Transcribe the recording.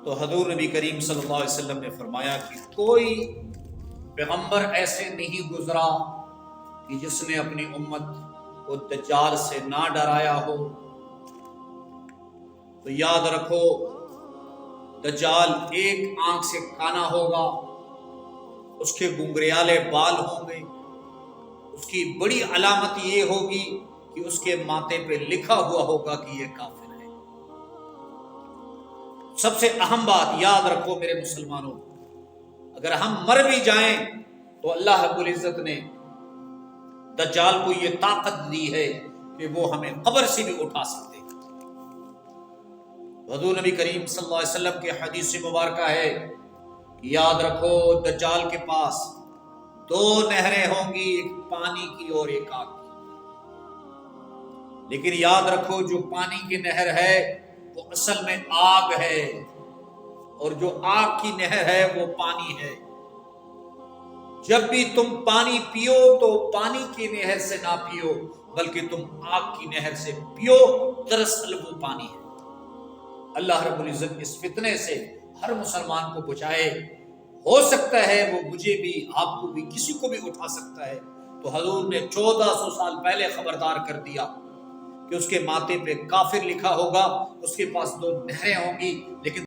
تو حضور نبی کریم صلی اللہ علیہ وسلم نے فرمایا کہ کوئی پیغمبر ایسے نہیں گزرا کہ جس نے اپنی امت کو دجال سے نہ ڈرایا ہو۔ تو یاد رکھو، دجال ایک آنکھ سے کانا ہوگا، اس کے گنگریالے بال ہوں گے، اس کی بڑی علامت یہ ہوگی کہ اس کے ماتھے پہ لکھا ہوا ہوگا کہ یہ کافر ہے۔ سب سے اہم بات یاد رکھو میرے مسلمانوں، اگر ہم مر بھی جائیں تو اللہ رب العزت نے دجال کو یہ طاقت دی ہے کہ وہ ہمیں قبر سے بھی اٹھا سکتے۔ حضور نبی کریم صلی اللہ علیہ وسلم کے حدیث مبارکہ ہے کہ یاد رکھو دجال کے پاس دو نہریں ہوں گی، ایک پانی کی اور ایک آگ کی۔ لیکن یاد رکھو جو پانی کی نہر ہے وہ اصل میں آگ ہے، اور جو آگ کی نہر ہے وہ پانی ہے۔ جب بھی تم پانی پیو تو پانی کی نہر سے نہ پیو، بلکہ تم آگ کی نہر سے پیو، دراصل وہ پانی ہے۔ اللہ رب العزت اس فتنے سے ہر مسلمان کو بچائے۔ ہو سکتا ہے وہ مجھے بھی، آپ کو بھی، کسی کو بھی اٹھا سکتا ہے۔ تو حضور نے 1400 سال پہلے خبردار کر دیا کہ اس کے ماتھے پہ کافر لکھا ہوگا، اس کے پاس دو نہریں ہوں گی، لیکن